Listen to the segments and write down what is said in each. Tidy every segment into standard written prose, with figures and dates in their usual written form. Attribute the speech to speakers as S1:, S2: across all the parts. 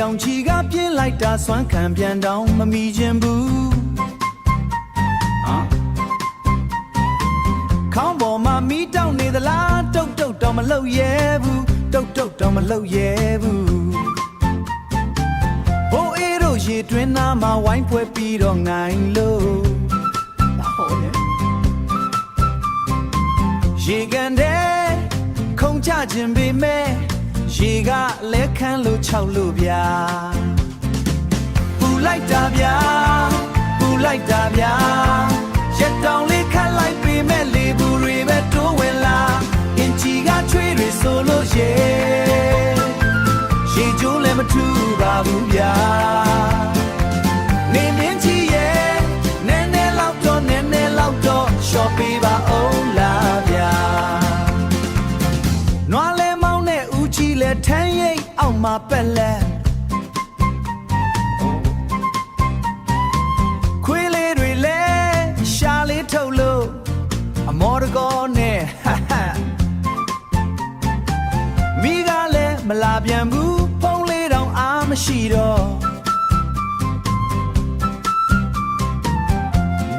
S1: င်ချီကပြင်းလိုက်တာစွမ်းခံပြန်တောင်းမမီခြင်းဘူးခေါင်းပေါ်မှာမီးတောက်နေသလားတုတ်တုတ်တော့မလုပ်ရဲဘူးတုတ်တုတ်တော့မလုပ်ရဲဘူးဘိုးအေးတို့ရေတွင်းသားမှာဝိုင်းဖွဲပြီးတော့ငိုင်းလို့ရေကန်တဲ့ခုံချခြင်းပေမဲ့ရေကလဲခမ်းလို့ခြောက်လို့ဗျာပူလိုက်တာဗျာပူလိုက်တာဗျာရက်တောင်လေးခတ်လိုက်ပေမဲ့လေဘူးတွေပဲတိုးဝင်လာအင်ချီကချွေးတွေဆိုလို့ရေကျိုးလည်းမထူပါဘူးဗျာနေမင်းကြီးရဲ့နည်းနည်းလောက်တော့ရှော့ပေးပါအောင်လားဗျာနွားလဲမောင်းတဲ့ဦးကြီးလဲထမ်းရိပ်အောက်မှာပက်လက်ခွေးလေးတွေလဲရှာလေးထုတ်လို့အမော်တကောနဲ့မိကလည်းမလာပြန်ဘူးဖုံးလေးတောင်အားမရှိတော့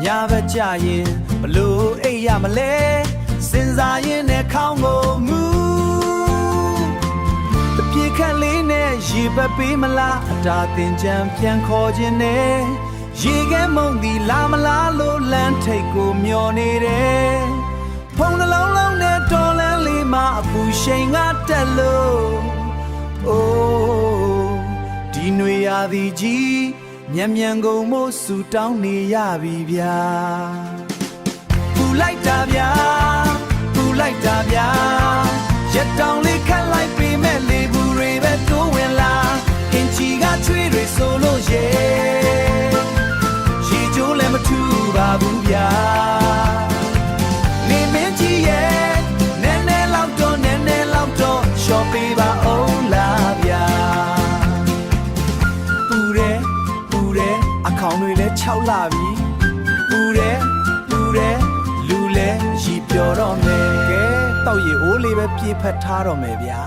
S1: ညဘက်ကြရင်ဘလို့အိပ်ရမလဲစဉ်းစားရင်နဲ့ခေါင်းကိုမူတပြေခက်လေးနဲ့ရေပပေးမလားအတာတင်ကြံပြန်ခေါ်ခြင်းနဲ့ရေခဲမုံဒီလာမလားလို့လမ်းထိပ်ကိုမျောနေတယ်ဖုံနှလုံးလုံးနဲ့တော်လန်းလေးမှာအပူရှိန်ကတက်လို့အိုးဒီຫນွေရာသီကြီးမြန်ကုန်မို့ဆူတောင်းနေရပြီဗျာပူလိုက်တာဗျာပူလိုက်တာဗျာရက်တောင်လေးခတ်လိုက်ပေမဲ့လေဘူးတွေပဲတိုးဝင်လာအင်ချီကချွေးတွေဆိုလို့ရေကျိုးလည်းမထူပါဘူးဗျာနေမင်းကြီးရဲ့နည်းနည်းလောက်တော့ရှော့ပေးပါအောင်လားဗျာအခေါင်တွေလည်း၆လာပြီပူတယ်လူလည်းရီပျော်တော့မယ်ကဲတောက်ရီအိုးလေးပဲပြေးဖက်ထားတော့မယ်ဗျာ